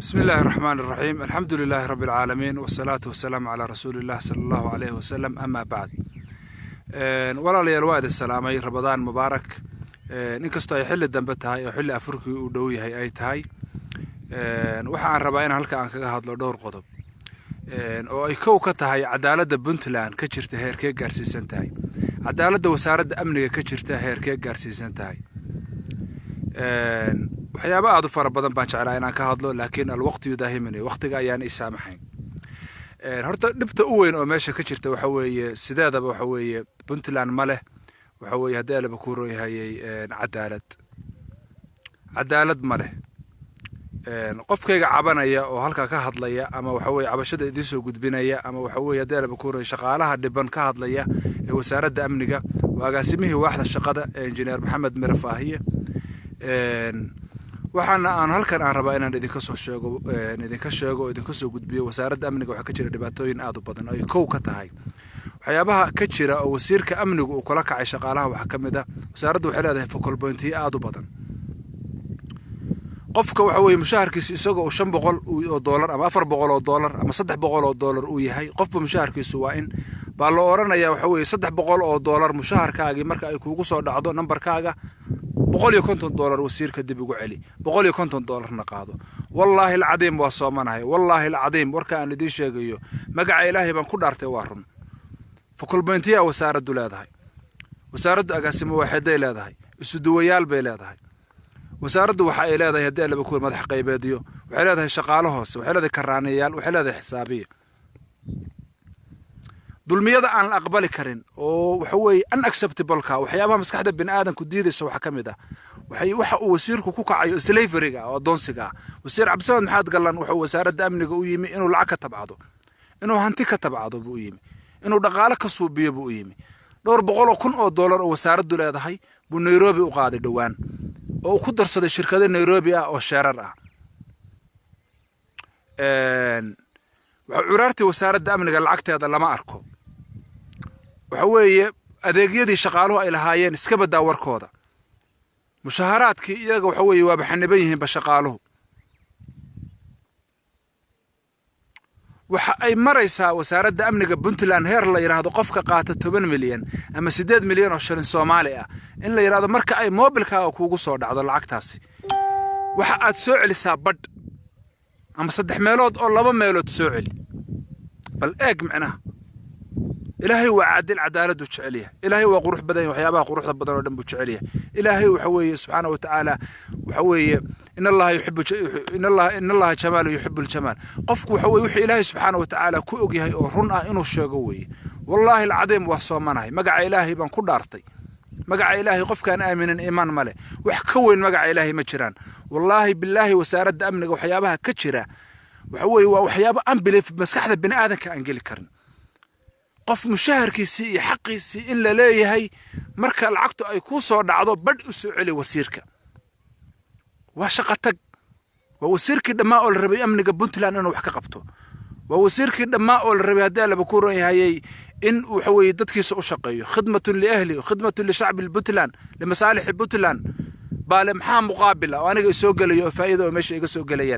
بسم الله الرحمن الرحيم الحمد لله رب العالمين والصلاة والسلام على رسول الله صلى الله عليه وسلم أما بعد ولا لي الواد السلام أي رمضان مبارك نكستو يحل الدنبتها يحل أفريقي ودوي هي أي تهاي وحان ربعنا هلك عن كذا هذا دور قطب oo ay kow ka tahay cadaaladda Puntland ka jirta heerkee gaarsiisan tahay cadaaladda wasaaradda amniga ka jirta heerkee gaarsiisan tahay waxyaabo aad u fara badan baan jeclaa inaan ka hadlo laakiin alwaqti yudaahimani waqtiga ayaan isaamaxayn horta dhibta u weyn oo meesha ka jirta waxa weeye sideedaba waxa weeye Puntland ma leh waxa weeye haddii la ku rooyahay cadaalad ma leh qofkayga cabanaya oo halka ka hadlaya ama waxa weeye cabashada idin soo gudbinaya ama waxa weeye haddii la ku rooyay shaqaalaha dhiban ka hadlaya ee wasaaradda amniga waagasimihi waaxda shaqada engineer Maxamed Mirafaahiye waxaana aan halkan aan rabaa inaan idinka soo sheego idinka soo gudbiyo wasaaradda amniga waxa ka jira dhibaatooyin aad u badan oo ay kow ka tahay waxyaabaha ka jira oo wasiirka amnigu uu kula kacay shaqaalaha waxa kamid ah wasaaraddu waxay leedahay focal point aad u badan qofka waxa weeye mushaharkiisa isagoo $500 ama $400 ama $300 uu yahay qofba mushaharkiisu waa in baa loo oranayaa waxa weeye $300 mushaharkaagi marka ay kuugu soo dhacdo nambarkaaga $150 wasiirka dib ugu celi $150 na qaado wallahi alcadiim waa soomanahay wallahi alcadiim warka aan idin sheegayo magaca ilaahay baan ku dhaartay waa run focal point wasaaraddu leedahay wasaaraddu agaasimo waxay leedahay isu duwayaal bay leedahay wasaaraddu waxa ay leedahay haddii la bakuur madax qaybeediyo waxay leedahay shaqaale hoose waxay leedahay karaanayaal waxay leedahay xisaabiye dulmiyada aan la aqbali karin oo waxa weeye unacceptable ka waxyaabaha maskaxda bini'aadanku diidayso waxa kamid ah waxa uu wasiirku ku kacayo slavery-ga oo doonsiga wasiir Cabdisamed Maxamed Gallan wuxuu wasaaradda amniga u yimi inuu lacag ka tabcado inuu hanti ka tabcado buu yimi inuu dhaqaale ka suubiyo buu yimi $200,000 oo wasaaraddu leedahay buu Nairobi u qaaday dhawaan oo ku darsaday shirkado Nairobi ah oo sheerar ah waxa curaartii wasaaradda amniga lacagteeda lama arko waxa weeye adeegyadii shaqaaluhu ay lahaayeen iska badaa warkooda mushaharaadkii iyaga waxa weeye waa baxaniban yihiin ba shaqaaluhu waxa ay maraysaa wasaaradda amniga Puntland heer la yiraahdo qofka qaata 10 milyan ama 8 milyan oo shilin Soomaali ah in la yiraahdo marka ay mobilkaaga kuugu soo dhacdo lacagtaasi waxa aad soo celisaa badh ama 3 meelood oo 2 meelood soo celi bal eeg macnaha ilaahay waa cadil cadaaladu jeceliya ilaahay waa qurux badan waxyaabaha quruxda badan oo dhan buu jeceliya ilaahay waxa weeye subhanahu wa ta'ala waxa weeye in allaha jamaal yuhibbu al-jamal qofku waxa weeye wixii ilaahay subhanahu wa ta'ala ku og yahay oo run ah inuu sheego weeye wallahi al-cadiim waa soomanahay magaca ilaahay baan ku dhaartay magaca ilaahay qofkaan aaminin iimaan male wax ka weyn magaca ilaahay ma jiraan wallahi billahi wasaaradda amniga waxyaabaha ka jira waxa weeye waa waxyaabo unbelief maskaxda bini'aadanka aan gali karin qof mushaharkiisii iyo xaqiisii in la leeyahay marka lacagtu ay ku soo dhacdo badh u soo celi wasiirka waa shaqo tag waa wasiirkii dhammaa oo la rabay amniga Puntland inuu wax ka qabto waa wasiirkii dhammaa oo la rabay haddii la ku roon yahay in waxa weeye dadkiisa u shaqeeyo khidmatun li ahli khidmatun li shacbi Puntland li masaalih Puntland baale maxaa muqaabila oo aniga soo galayo faa'iido oo meesha iga soo galaya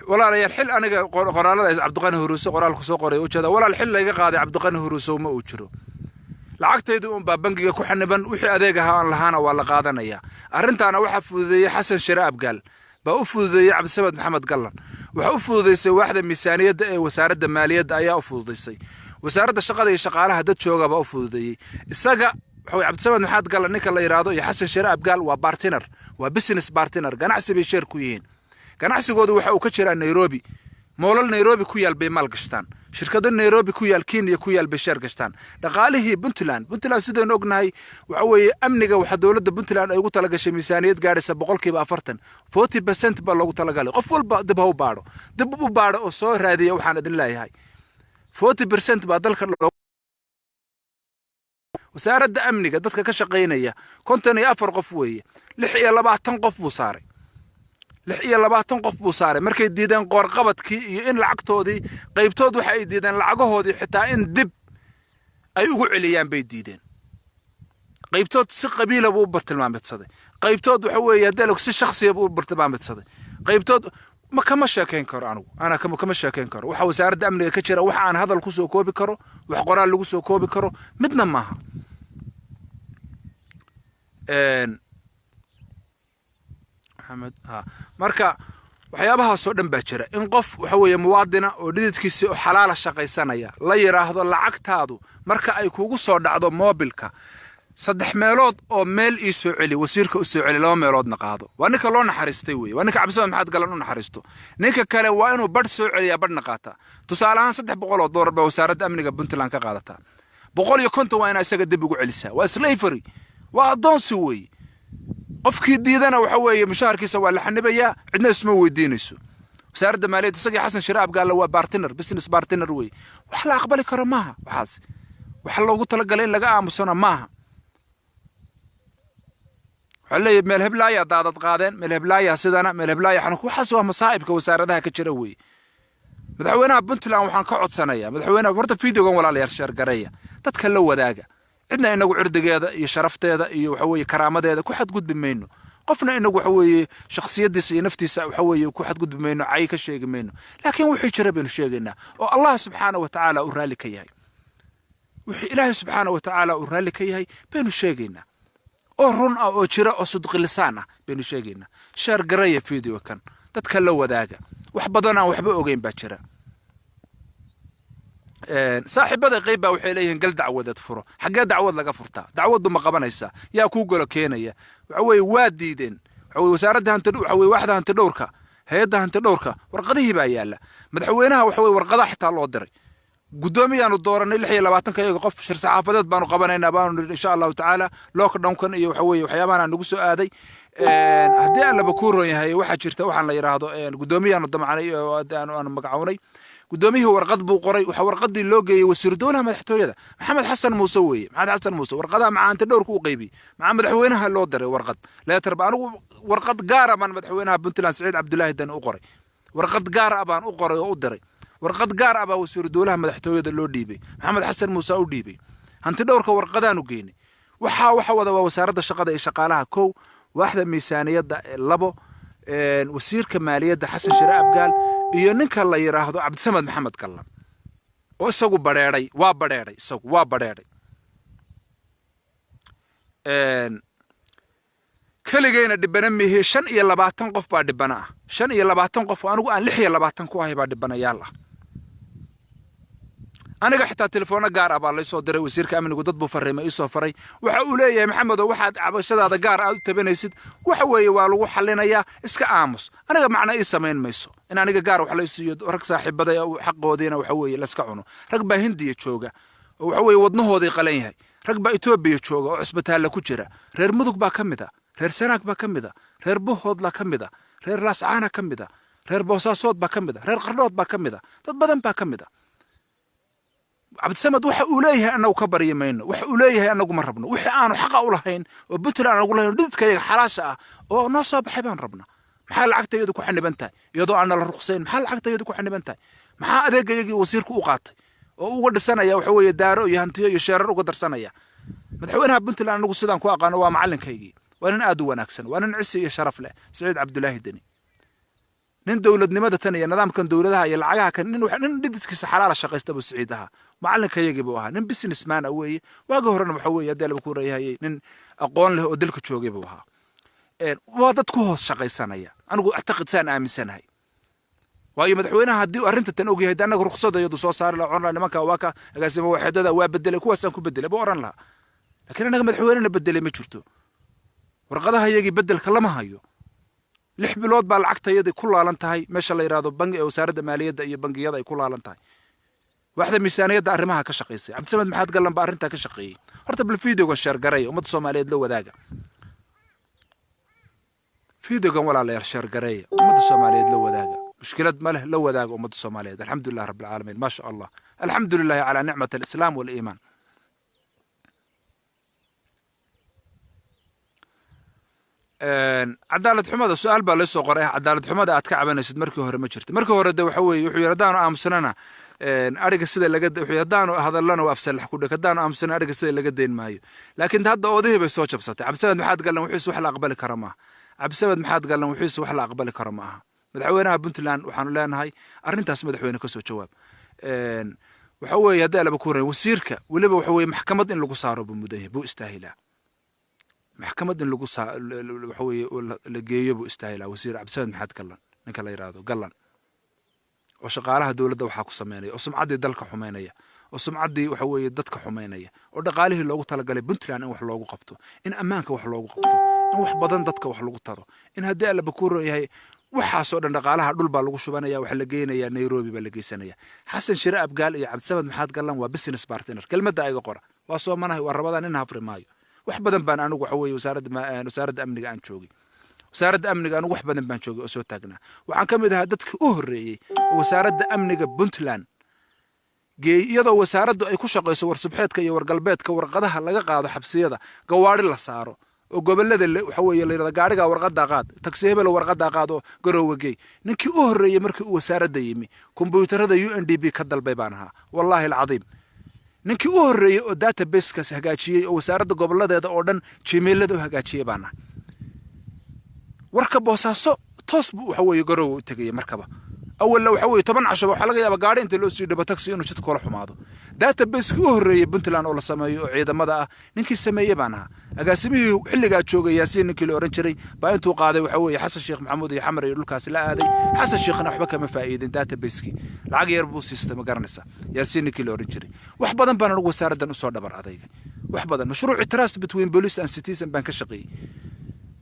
ولا الحل أنا قرالة عبد الغني هروسو قرال كسو قري وجهدا ولا الحل لقى قاضي عبد الغني هروسو ما وجرو لعقتيدي أم بابنجي كحنبن وحي أديجها أن لهانا ولا قاضنيا أرنتانا وحفظ ذي حسن شراب قال بأفوذ ذي عبد السمد محمد قلن وحفظ ذي واحدة ميزانية وسارد مالية أيا أفوذ ذي وسارد الشقة ذي شقالها دت شوقة بأفوذ ذي الساقة حوي عبد السمد محمد قال نيك الله يرادو يحسن شراب قال وبارتنر وبسنس بارتنر قناع سبي شركوين ganacsigoodu waxa uu ka jiraa Nairobi moolal Nairobi ku yaal bay maal gashtaan shirkado Nairobi ku yaal Kenya ku yaal bay shar gashtaan dhaqaalihii Puntland sidoo ognahay waxa weeye amniga waxa dawladda Puntland ay ugu tala gashay miisaaniyad gaaraysa 40% 40% baa loogu tala galay qof walba dib u baaro oo soo raadiya waxaan idin leeyahay 40% baa dalka wasaaradda amniga dadka ka shaqeynaya 54 qof weeye 26 qof buu saaray 6 qof buu saaray markay diideen qoorqabadkii iyo in lacagtoodii qaybtood waxa ay diideen lacagahoodii xitaa in dib ay ugu celiyaan bay diideen qaybtood si qabiila buu bartilmaameedsaday qaybtood waxa weeye hadalku si shakhsiya buu bartilmaameedsaday qaybtood ma kama sheekayn karo ana kama sheekayn karo waxa wasaaradda amniga ka jira waxa aan hadal ku soo koobi karo wax qoraal lagu soo koobi karo midna maaha محمد marka waxyaabaha soo dhan baa jira in qof waxa weeye muwaadina oo dhididkiisa oo xalaal shaqaysanaya la yiraahdo lacagtaadu marka ay kugu soo dhacdo mobilka 3 meelood oo meel ii soo celi wasiirka u soo celi 2 meeloodna qaado waa ninka loo naxariistay weey waa ninka cabsada maxaad galan u naxariisto ninka kale waa inuu badh soo celiya badhna qaata tusaalahan $300 baa wasaaradda amniga Puntland ka qaadata 150 waa in isaga dib ugu celisaa waa slavery waa adoonsi weey qofkii diidana waxa weeye mushaharkiisa waa la xanibaya cidna isma weydiinayso wasaaradda maaliyadda isaga xasan shiraab gaal waa partner business partner weey wax la aqbali karo maaha waxaas wax loogu tala galay in laga aamusana maaha xalay meel heblaaya daadad qaadeen meel heblaaya sidana meel heblaaya xanku waxaas waa masaa'ibka wasaaradaha ka jira weey madaxweynaha Puntland waxaan ka codsanayaa madaxweynaha horta fiidiyogan walaalayaal share gareeya dadka la wadaaga cidna inagu cirdigeeda iyo sharafteeda iyo waxa weeye karaamadeeda ku xad gudbi mayno qofna inagu waxa weeye shakhsiyadiisa iyo naftiisa waxa weeye ku xad gudbi mayno ay ka sheegi mayno laakiin wixii jira baynu sheegaynaa oo Allah subhanahu wa ta'ala uu raali ka yahay wixii Ilaahay subhanahu wa ta'ala uu raali ka yahay baynu sheegaynaa oo run ah oo jira oo sidq lisaan ah baynu sheegaynaa share gareeya fiidiyo kan dadka la wadaaga wax badan aan waxba ogeyn baa jira saaxiibada qayb waxay leeyihiin gal dacwad furo xagee dacwad laga furtaa dacwadu ma qabanaysa yaa ku golo keenaya waxa way waa diideen waxa way wasaaradda hanta waxa way waaxda hanta dhowrka hay'adda hanta dhowrka warqadihii baa yaala madaxweynaha waxa way warqadaha xitaa loo diray gudoomiyaanu dooranay 26 iyaga qof shir saxaafadeed baanu qabanaynaa baanu insha Allah ta'ala lockdown-kan iyo waxa way waxyaabaha nagu soo aaday haddii alla ba ku roon yahay waxa jirta waxaan la yiraahdo gudoomiyaanu damacnay oo aan magacawnay gudoomiyaha warqad buu qoray waxa warqadii loo geeyay wasiir dowlaha madaxtooyada maxamed xasan muuse weeye maxamed xasan muuse warqadaha macaanta dhowrku u qaybiyay maxamed madaxweynaha loo diray warqad leetar baan warqad gaar ah baan madaxweynaha Puntland Saciid Cabdullaahi Dan u qoray warqad gaar ah baan u qoray oo u diray warqad gaar ah baa wasiir dowlaha madaxtooyada loo dhiibay maxamed xasan muuse u dhiibay hanti dhowrka warqadaan u geynay waxa wada waa wasaaradda shaqada iyo shaqaalaha 1 waaxda miisaaniyadda 2 wasiirka maaliyadda xasan shiraab gaal iyo ninka la yiraahdo Cabdisamad Maxamed Kallan oo isagu bareeray waa bareeray isagu waa bareeray kaligeena dhibana mihi 25 qof baa dhibana ah 25 qof anigu aan 26 ku ahay baa dhibanayaal ah aniga xitaa telefoon gaar ah baa la soo diray wasiirka amnigu dad buu fariimay soo faray waxa uu leeyahay maxamed waxaad cabashadaada gaar ah u tabanaysid waxa weeye waa lagu xalinayaa iska aamus aniga macna ii sameyn mayso in aniga gaar wax la siiyo rag saaxiibada xaqoodiina waxa weeye la iska cuno rag baa Hindiya jooga oo waxa weeye wadnahoodii qalan yahay rag baa Itoobiya jooga oo isbitaal ku jira reer mudug baa kamida reer Sanaag baa kamida reer Buhood la kamida reer Laascaana kamida reer Boosaasood baa kamida reer Qardhood baa kamida dad badan baa kamida Cabdisamad waxa uu leeyahay anagu ka bariyemayno waxa uu leeyahay anagu ma rabno wixii aanu xaq u lahayn oo Puntland anagu lahayn dhididkayga xalaasha ah oo noo soo baxay baan rabnaa maxaa lacagtayadu ku xaniban tahay iyadoo aan la ruqsayn maxaa lacagtayadu ku xaniban tahay maxaa adeegayagii wasiirku u qaatay oo uga dhisanaya waxa weeye daaro iyo hantiyo iyo sheerar uga darsanaya madaxweynaha Puntland anagu sidaan ku aqaano waa macalinkaygii waa nin aad u wanaagsan waa nin cisi iyo sharaf leh Saciid Cabdullaahi Dani nin dawladnimada tan iyo nidaamkan dawladaha iyo lacagaha kan nin dhididkiisa xalaal shaqaysta buu Saciidaha macalinkaygii buu ahaa nin businessman ah weeye waaga horena waxa weeye hadii la ku reeyay nin aqoon leh oo dalka joogay buu ahaa waa dad ku hoos shaqaysanaya anigu actaqidsan aaminsanahay waayo madaxweynaha hadii arrinta tan og yahay anaga ruqsadayadu soo saar la cunra nimanka waa ka agaasimo waxdada waa bedelay kuwaas aan ku bedelay boo oran laha laakiin anaga madaxweynaha bedelay ma jirto warqadaha iyagii bedelka lama hayo 6 bilood baa lacagtayadii ku laalan tahay meesha la yiraahdo bangi ee wasaaradda maaliyadda iyo bangiyada ay ku laalan tahay waaxda miisaaniyadda arrimaha ka shaqeysay Cabdisamad Maxamed Kallan baa arrinta ka shaqeeyay horta bal fiidiyoga share gareeyo ummadda Soomaaliyeed la wadaaga fiidiyogan walaalayaal share gareeyo ummadda Soomaaliyeed la wadaaga mushkilad ma leh la wadaaga ummadda Soomaaliyeed alxamdulillah rabbil caalamiin ma sha Allah alxamdulillah ala ni'mat al-islam wal iiman cadaalad xumada su'aal baa la soo qoray cadaalad xumada aad ka cabanaysid markii hore ma jirto markii hore waxa weeye wuxuu yiraahdaanu aamusnana ariga sida laga wuxuu yiraahdaanu hadalana waa afsalax ku dhakadaanu aamusnana ariga sida laga deyn maayo laakiin hadda oodihii bay soo jabsatay cabsaad maxaad galan wuxuu wax la aqbali kara ma cabsaad maxaad galan wuxuu wax la aqbali kara ma madaxweynaha Puntland waxaanu leenahay arrintaas madaxweyne ka soo jawaab waxa weeye hadda laba ku reey wasiirka waliba waxa weeye maxkamad in lagu saaro buu mudahay buu istaahilaa محكمة إن لقوا وحوي لجيبوا استاهلا وزير عبد السلام محمد قلن نكلا يرادو قلن وشغالها دولة وحاكو سمينية وسمعدي دلك حمينية وسمعدي وحوي دتك حمينية ودقاله لوجو تلقى لي بنتلان إن وح لوجو قبته إن أمانك وح لوجو قبته إن وح بدن دتك وح لوجو ترى إن هدي على بكورة هي وحاسود أن دقالها دول بالوجو شبانية وحلقينا يا نيروبي بلقي سنية حسن شراء بقال يا عبد السلام محمد قلن وبسنس بارتنر كلمة دقيقة قرة وصو منها والرباضان إنها في مايو wax badan baan anigu waxa weeye wasaaradda amniga aan joogay wasaaradda amniga anigu wax badan baan joogay oo soo taagnaa waxaan ka mid ahaa dadkii u horeeyay wasaaradda amniga Puntland iyadoo wasaaraddu ay ku shaqeyso warsubxeedka iyo wargalbeedka warqadaha laga qaado xabsiyada gawaari la saaro oo gobolada waxa weeye la yiraahdo gaariga warqada qaad taxi hebel warqada qaad oo garowgay ninkii u horeeyay markii uu wasaaradda yimi kombiyuutarada UNDP ka dalbay baan ahaa wallahi alcadiim ninkii u horeeyay oo database-kaas hagaajiyay oo wasaaradda goboladeeda oo dhan Gmail-da u hagaajiyay baana warka boosaaso toos buu waxa weeye garow u tagay markaba awal waxa weeye 10 casho waxa laga yaabaa gaari inta loo sii dhabo taxi inuu jidka kala xumaado database-ka u horeeyay Puntland oo la sameeyo oo ciidamada ah ninkii sameeyay baana agaasimihii xilliga joogay Yaasiin ninkii la oran jiray baa intuu qaaday waxa weeye Xasan Sheekh Maxamuud iyo Xamar iyo dhulkaas la aaday Xasan Sheekhna waxba kama faa'iidin database-kii lacag yar buu system garanaysa Yaasiin ninkii la oran jiray wax badan baan ugu wasaaraddan u soo dhabar adayga wax badan mashruuc trust between police and citizen baan ka shaqeeyay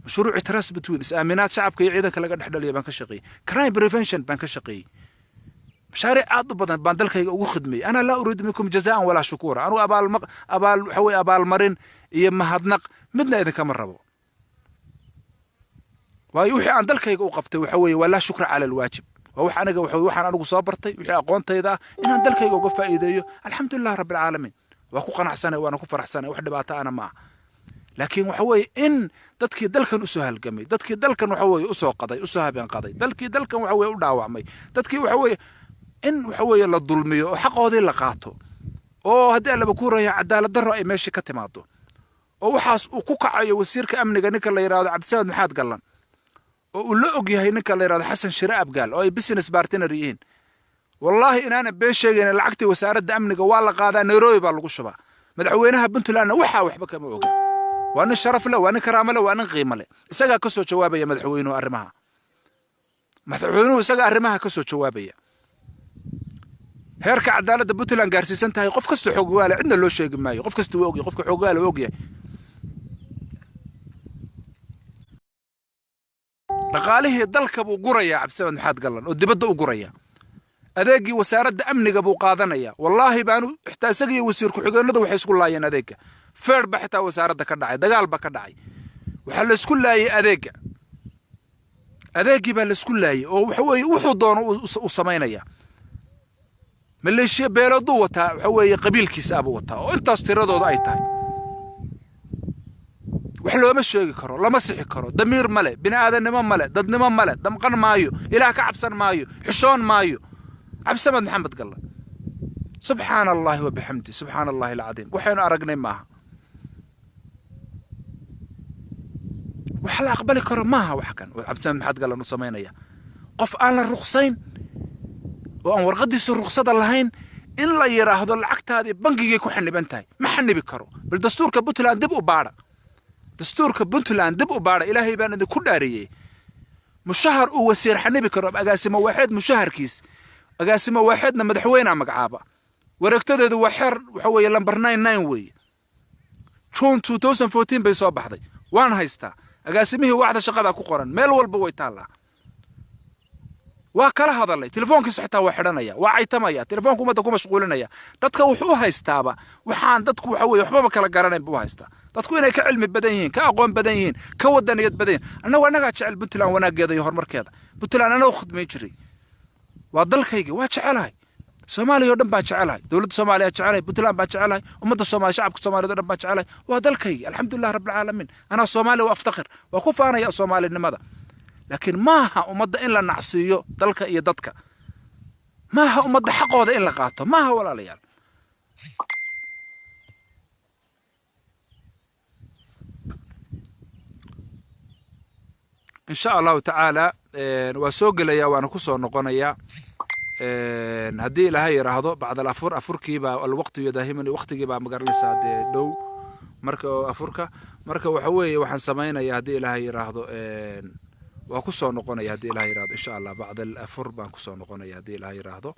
مشروع تراس بتوين إسامينات شعب كي عيدا كلا قد حدل يبان كشقي crime prevention بان كشقي مشاريع عضو بدن باندل كي وخدمي أنا لا أريد منكم جزاء ولا شكورا أنا أبال حوي أبال مرن يما هدنق مدنا إذا كم ربو ويوحي عن دل كي وقبته وحوي ولا شكر على الواجب ووح أنا وحوي أنا صابرتي وحي أقونتي إذا إن دل كي وقف إيديو الحمد لله رب العالمين وأكو قناع سنة وأنا كفر سنة وحدة بعتها أنا معه لكن وحوي إن dadkii dalkan u soo halgamay dadkii dalkan waxa weeye u soo qaday u soo habeen qaday dalkii dalkan waxa weeye u dhaawacmay dadkii waxa weeye in waxa weeye la dulmiyo oo xaqoodii la qaato oo hadii la ku raaya cadaalad darro ay meesha ka timaado oo waxaas uu ku kacayo wasiirka amniga ninka la yiraahdo Cabdisaad Maxaad Gallan oo uu la og yahay ninka la yiraahdo Xasan Shiraab Gaal oo ay business partner yihiin wallahi inaana been sheegayna lacagtii wasaaradda amniga waa la qaadaa Nairobi baa lagu shubaa madaxweynaha Puntland waxa waxba kama oga وأنا شرف له وأنا كرامة له وأنا قيمة له إسقى كسر جوابية مدحوينه أرمها مدحوينه إسقى أرمها كسر جوابية هيرك عدالة بوتلان جارسي سنتها يقف كسر حقوقه عندنا لو شيء ما يقف كسر ووقي يقف حقوقه ووقي رقاله ضلك أبو قرية عبد السلام محمد قلن ودبده قرية أذاقي وسارد أمني أبو قاضنيا والله بانو احتاسقي وسيرك حقوقنا ذو حيسكوا الله يناديك فير بحث وسارد كدعي دقال بكدعي وحل سكولاي أذاقي بالسكولاي وحوي وحضون وصمينيا من اللي شيء بيردو وتا وحوي قبيل كيساب وتا وانت استردو ضايتاي وحلو ما شيء كرو لا مسح كرو ضمير ملء بني آدم نمام ملء ضد نمام ملء دمقن مايو إلى كعبسن مايو حشون مايو عبد السلام محمد قال سبحان الله وبحمده سبحان الله العظيم وحين أرقنا معها وحلا أقبل كرمها وحكن عبد السلام محمد قال إنه سمينيا قف أنا الرخصين وأن ورقديس الرخصة اللهين إن لا يرى هذا العقد هذه بنقي يكون حني بنتاي ما حني بكرو بالدستور كبنتلان دبوا بارا دستور كبنتلان دبوا بارا إلهي بان إذا كل داريه مشهر وسير حني بكرو أقاسم واحد مشهر كيس أقاسم واحدنا مدحوينا مقعابة وركتدد وحر وحوي لمبر 99 وي شون 2014 بيصوب بحضي وان هايستا أقاسمه واحدة شقادة كقرن ميل والبوي تالا وكلا هذا اللي تلفونك صحته وحرنايا وعيتمايا تلفونكم ما تكون مشغولنايا تدك وحو هايستابا وحان تدك وحوي وحبا كلا قرنين بو هايستا تدكو إنay ka cilmi badan yihiin ka aqoon badan yihiin ka wadaniyad badan anaga jecel Puntland wanaageeda iyo horumarkeeda Puntland ana u khidmay jiray waa dalkayga waa jecelahay soomaaliya oo dhan baan jecelahay dowladda soomaaliya jecelahay puntland baan jecelahay ummadda soomaaliya shacabka soomaaliyeed oo dhan baan jecelahay waa dalkayga alxamdulilah rabbil caalamiin anaa soomaali waa aftakhir waa ku faanaya soomaalinimada laakiin maaha ummadda in la nacsiiyo dalka iyo dadka maaha ummadda xaqooda in la qaato maaha walaalayaal إن شاء الله تعالى وسوق ليا وأنا كسر نقنيا هدي لها يراهضو بعد الأفور أفوركي با الوقت يداهمني وقت جيبا مقرلس هذا دو مركو أفوركا مركو وحوي وحن سمينا يا هدي لها يراهضو وكسر نقنيا هدي لها يراهضو إن شاء الله بعد الأفور بنكسر نقنيا هدي لها يراهضو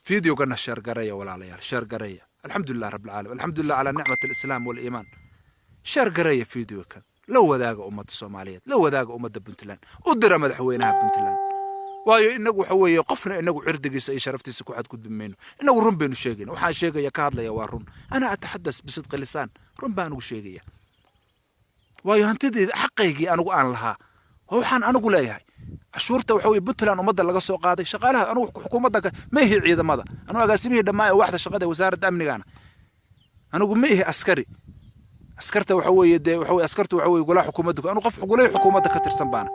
فيديو قلنا الشرقرية ولا عليها الشرقرية الحمد لله رب العالمين الحمد لله على نعمة الإسلام والإيمان شرقرية فيديو كان لو ذاق أمة الصومالية لو ذاق أمة بنتلان ودر مدحوينها بنتلان waayo inagu waxa weeye qofna inagu cirdigiisa ay sharaftiisa ku xad gudbimeyno inagu run baynu sheegayna waxaan sheegaya ka hadlaya waa run ana ataxaddas bisidq lisan run baan ugu sheegaya waayo hantideeda xaqaygii anigu aan lahaa waxaan anigu leeyahay cashuurta waxa weeye puntland ummadda laga soo qaaday shaqaalaha anigu xukuumadda ma ihi ciidamada anigu agaasimihii dhammaan ee waxda shaqada wasaaradda amnigaana anigu ma ihi askari askarta waxa weeye askartu waxa weeye golaha xukuumadda anigu qof golaha xukuumadda ka tirsan baana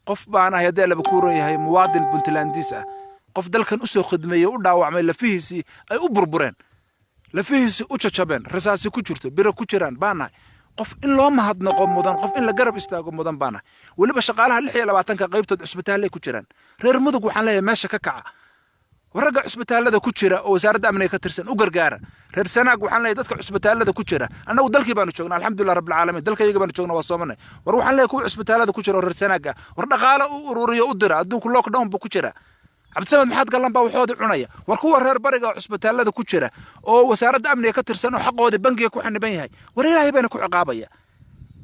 qof baana haddii la bakuuran yahay muwaadin puntlandis ah qof dalkan u soo khidmeeyay u dhaawacmay lafihiisii ay u burbureen lafihiisii u jajabeen rasaasi ku jirto biro ku jiraan baana qof in loo mahadnaqo mudan qof in la garab istaago mudan baana waliba shaqaalaha 26 qaybtood cusbitaalay ku jiraan reer mudug waxaan leeyahay meesha ka kaca waraga cusbitaalada ku jira oo wasaaradda amniga ka tirsan u gargaara reer sanaag waxaan leeyahay dadka cusbitaalada ku jira annagu dalkii baanu joognaa alxamdulilah rabbil caalamiin dalkayga baanu joognaa waa soomanay war waxaan leeyahay kuwa cusbitaalada ku jira oo reer sanaaga war dhaqaale u ururiyo u dira adduunku lockdown buu ku jira cabdisamed maxaad galan baa waxooda cunaya war kuwa reer bariga cusbitaalada ku jira oo wasaaradda amniga ka tirsan oo xaqooda bangiga ku xaniban yahay war ilaahay bayna ku ciqaabaya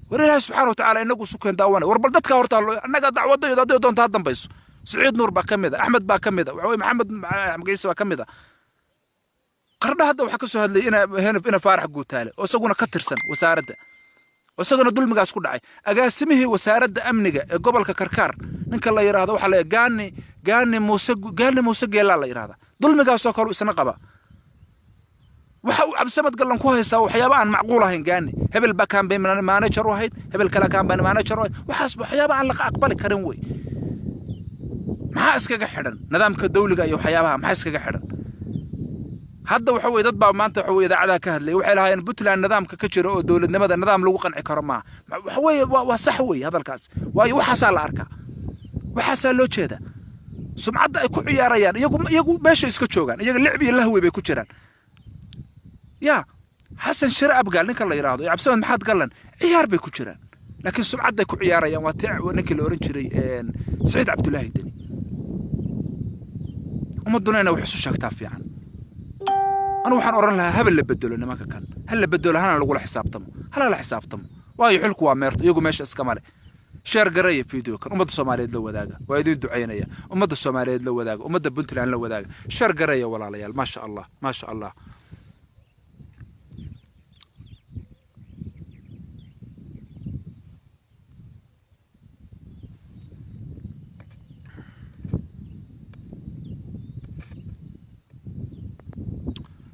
war ilaahay subxaanahu wa ta'aala inagu sukeen daawana war bal dadka horta annaga dacwadayda haday doonto ha dambayso سعيد نور باكمدة أحمد باكمدة وعوي محمد مقيس باكمدة قرنا هذا وحكسوا هذا هنا فارح قوتاله وسقونا كتر سن وسارده وسقونا دول مقاس كل عاي أقاسمه وسارده أمنجة قبل ككركار نك الله يرى هذا وحلا جاني موسق يلا الله يرى هذا دول مقاس سكروا سنة قبا عبد السمد قال لهم كويس وحيابان معقولة هين جاني هبل بكان بين ما نشر واحد هبل كلا كان بين ما نشر واحد وحسب حيابان لق أقبل كرنوي maxaa iskaga xidhan nidaamka dawliga iyo waxyaabaha maxaa iskaga xidhan hadda waxa weey dad baa maanta waxa weey daacada ka hadlay waxay lahaayeen puntland nidaamka ka jiro oo dawladnimada nidaam lagu qanci karo ma waxa weey waa sax weey hadalkaas waayo waxa la arkaa waxa loo jeeda sumcadda ay ku ciyaarayaan iyagu meesha iska joogan iyaga lacbi lahwi bay ku jiraan ya xasan shir abgaal ninka la yiraahdo cabsan maxaad galan ciyaar bay ku jiraan laakiin sumcadda ay ku ciyaarayaan waa tii ninka la oran jiray saciid cabdullaahi dani ومدنا أنا وحسوا شاكتها في عن أنا وحن أورن لها هبل اللي بدلوا إنما كان هل اللي بدلوا هنا نقول حساب تم هلا لا حساب تم واي حلكوا ميرت يجوا ماشي اسكمالي شير قريه فيديو كان أمد الصوماليين لو ذاقة ويدين دعينية أمد الصوماليين لو ذاقة أمد بنتلان لو ذاقة شير قريه ولا ليال ما شاء الله ما شاء الله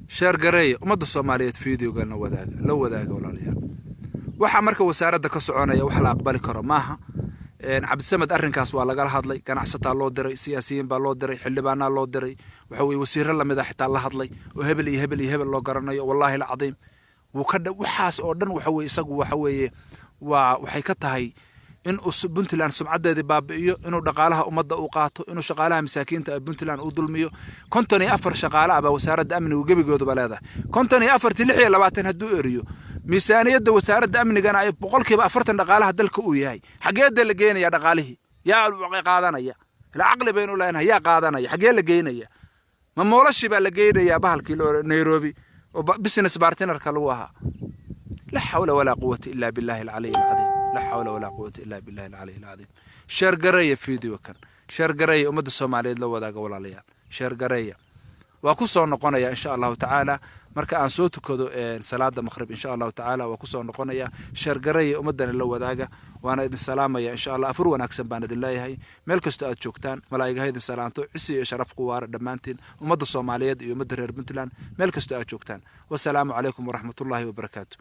شهر قرية ومد الصومالية فيديو قالنا وذاك لو وذاك ولا ليال waxa marka wasaaradda ka soconaya wax la aqbali karo maaha عبد السمد أرنكاس ولا قال هذلي كان عصتا الله دري سياسيين بالله دري حلبانا الله دري وحوي وسير الله مذا حتى الله هذلي وهبلي الله قرنا والله العظيم وكذا وحاس أردن وحوي سقوا وحوي وحيكتها إن بنتلان سمعة باب إنه دقالها أمضى أوقاته إنه شغالها مساكين بنتلان أظلميه كنتني أفر شغالة أبا وسارة أمن وجبي جود بلده كنتني أفر تلحي لبعتين هدو إريو ميزانية وسارة أمن جانا بقول كيف أفرت دقالها دلك وياي حاجات اللي جينا يا دقاله يا قادنا يا العقل بينه لنا يا قادنا يا حاجات اللي جينا يا ما مولش بقى اللي جينا يا بهالكيلو نيروبي وبسنس بارتنر كلوها لا حول ولا قوة إلا بالله العلي العظيم لا حول ولا قوة إلا بالله العلي العظيم شهر قرية فيديو كان شهر قرية أمد الصوماليين لو ذاك ولا ليال شهر قرية وكسر نقنيا إن شاء الله تعالى marka aan soo tukado salaada maghrib insha Allah ta'ala waa ku soo noqonaya shargaray umadan la wadaaga waana idin salaamaya insha Allah afur wanaagsan baan idin leeyahay meel kasta aad joogtaan malaa'igay idin salaanto cisi iyo sharaf ku waara dhamaantiin umada Soomaaliyeed iyo umada reer Puntland meel kasta aad joogtaan wassalaamu calaykum wa rahmatullahi wa barakaatuh